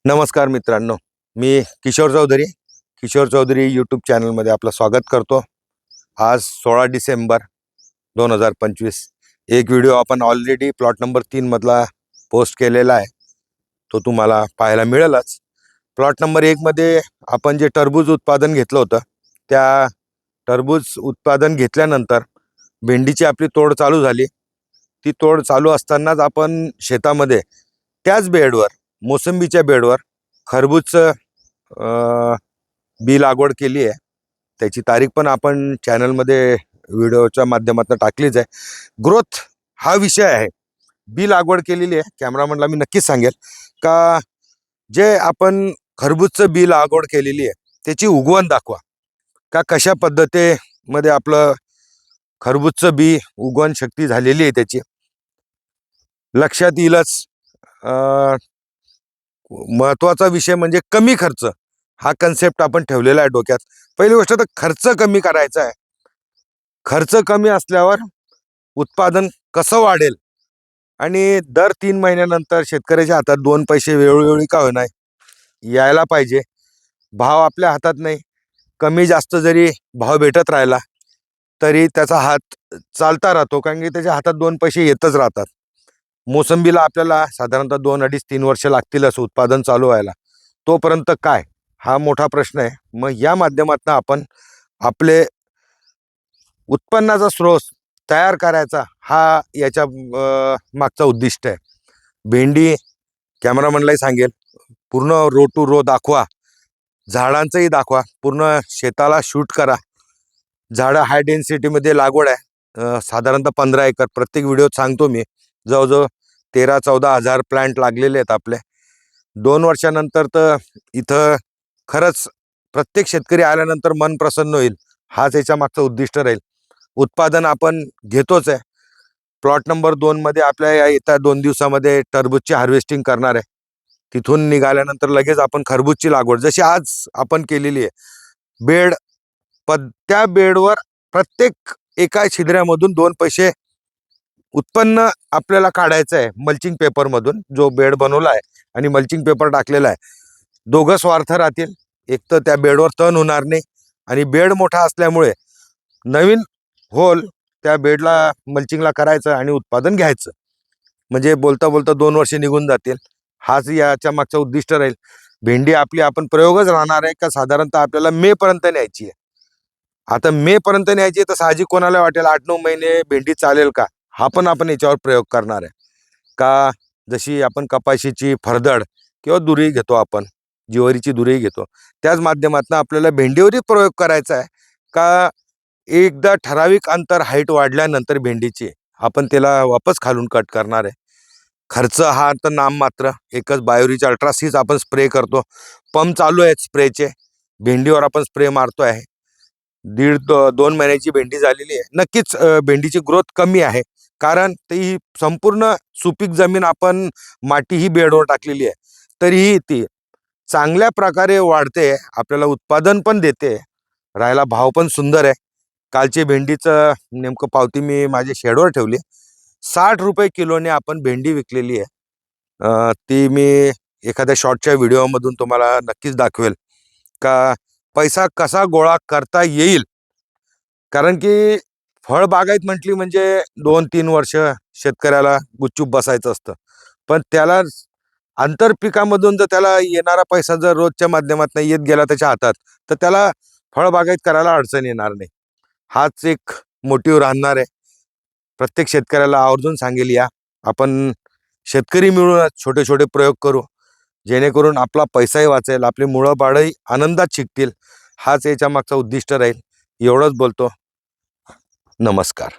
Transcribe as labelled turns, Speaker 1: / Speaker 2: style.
Speaker 1: नमस्कार मित्रांनो, मी किशोर चौधरी यूट्यूब चॅनलमध्ये आपलं स्वागत करतो. आज 16 डिसेंबर 2025. एक व्हिडिओ आपण ऑलरेडी प्लॉट नंबर 3 मधला पोस्ट केलेला आहे, तो तुम्हाला पाहायला मिळेलच. प्लॉट नंबर 1 मध्ये आपण जे टरबूज उत्पादन घेतलं होतं, त्या टरबूज उत्पादन घेतल्यानंतर भेंडीची आपली तोड चालू झाली. ती तोड चालू असतानाच आपण शेतामध्ये त्याच बेडवर, मोसंबीच्या बेडवर खरबूजचं बी लागवड केली आहे. त्याची तारीख पण आपण चॅनलमध्ये व्हिडिओच्या माध्यमातून टाकलीच आहे. ग्रोथ हा विषय आहे. बी लागवड केलेली आहे. कॅमेरामनला मी नक्कीच सांगेल का जे आपण खरबूजचं बी लागवड केलेली आहे त्याची उगवण दाखवा, का कशा पद्धतीमध्ये आपलं खरबूजचं बी उगवण शक्ती झालेली आहे त्याची लक्षात येईलच. महत्वाचा विषय म्हणजे कमी खर्च हा कन्सेप्ट आपण ठेवलेला आहे डोक्यात. पहिली गोष्ट तर खर्च कमी करायचा आहे. खर्च कमी असल्यावर उत्पादन कसं वाढेल आणि दर 3 महिन्यानंतर शेतकऱ्याच्या हातात 2 पैसे वेळोवेळी का होणार यायला पाहिजे. भाव आपल्या हातात नाही, कमी जास्त जरी भाव भेटत राहिला तरी त्याचा हात चालता राहतो, कारण की त्याच्या हातात 2 पैसे येतच राहतात. मोसंबीला आपल्याला साधारणतः 2, 2.5, 3 वर्ष लागतीलच उत्पादन चालू व्हायला. तोपर्यंत काय, हा मोठा प्रश्न आहे. मग या माध्यमातून आपण आपले उत्पन्नाचा स्रोत तयार करायचा हा याच्या मागचा उद्दिष्ट आहे. भेंडी कॅमेरामनलाही सांगेल, पूर्ण रो टू रो दाखवा, झाडांचंही दाखवा, पूर्ण शेताला शूट करा. झाडं हाय डेन्सिटीमध्ये लागवड आहे, साधारणतः 15 एकर. प्रत्येक व्हिडिओत सांगतो मी, जवळजवळ 13-14 हजार प्लांट लागलेले आहेत आपले. 2 वर्षानंतर तर इथं खरंच प्रत्येक शेतकरी आल्यानंतर मन प्रसन्न होईल, हाच याच्या मागचं उद्दिष्ट राहील. उत्पादन आपण घेतोच आहे. प्लॉट नंबर 2 मध्ये आपल्या येत्या 2 दिवसामध्ये टरबूजची हार्वेस्टिंग करणार आहे. तिथून निघाल्यानंतर लगेच आपण खरबूजची लागवड जशी आज आपण केलेली आहे, त्या बेडवर प्रत्येक एका छिद्र्यामधून 2 पैसे उत्पन्न आपल्याला काढायचं आहे. मल्चिंग पेपरमधून जो बेड बनवला आहे आणि मल्चिंग पेपर टाकलेला आहे, दोघं स्वार्थ राहतील. एक तर त्या बेडवर तण होणार नाही आणि बेड मोठा असल्यामुळे नवीन होल त्या बेडला मल्चिंगला करायचं आणि उत्पादन घ्यायचं. म्हणजे बोलता बोलता 2 वर्ष निघून जातील. हाच याच्या मागचा उद्दिष्ट राहील. भेंडी आपली आपण प्रयोगच राहणार आहे का साधारणतः आपल्याला मे पर्यंत न्यायची आहे. आता मे पर्यंत न्यायची तर साहजिक कोणाला वाटेल 8-9 महिने भेंडी चालेल का, हा पण आपण याच्यावर प्रयोग करणार आहे. का जशी आपण कपाशीची फरदड किंवा दुरी घेतो, आपण ज्वारीची दुरी घेतो, त्याच माध्यमातून आपल्याला भेंडीवरही प्रयोग करायचा आहे. का एकदा ठराविक अंतर हाईट वाढल्यानंतर भेंडीची आपण त्याला वापस खालून कट करणार आहे. खर्च हा तर नाममात्र, एकच बायोरिच अल्ट्रासीज आपण स्प्रे करतो. पंप चालू आहेत स्प्रेचे, भेंडीवर आपण स्प्रे मारतो आहे. 1.5-2 महिन्याची भेंडी झालेली आहे. नक्कीच भेंडीची ग्रोथ कमी आहे, कारण ती संपूर्ण सुपीक जमीन आपण माती ही बेडवर टाकलेली आहे. तरीही ती चांगल्या प्रकारे वाढते, आपल्याला उत्पादन पण देते, राहायला भाव पण सुंदर आहे. कालची भेंडीचं नेमकं पावती मी माझ्या शेडवर ठेवली. 60 रुपये किलोने आपण भेंडी विकलेली आहे. ती मी एखाद्या शॉर्टच्या व्हिडिओमधून तुम्हाला नक्कीच दाखवेल का पैसा कसा गोळा करता येईल. कारण की फळबागायत म्हटली म्हणजे 2-3 वर्ष शेतकऱ्याला गुपचूप बसायचं असतं, पण त्याला आंतरपिकामधून जर त्याला येणारा पैसा जर रोजच्या माध्यमातून येत गेला त्याच्या हातात, तर त्याला फळबागायत करायला अडचण येणार नाही. हाच एक मोटिव्ह राहणार आहे. प्रत्येक शेतकऱ्याला आवर्जून सांगेल, या आपण शेतकरी मिळून छोटे छोटे प्रयोग करू, जेणेकरून आपला पैसाही वाचेल, आपली मुळं बाळही आनंदात शिकतील. हाच याच्या मागचा उद्दिष्ट राहील. एवढंच बोलतो. नमस्कार.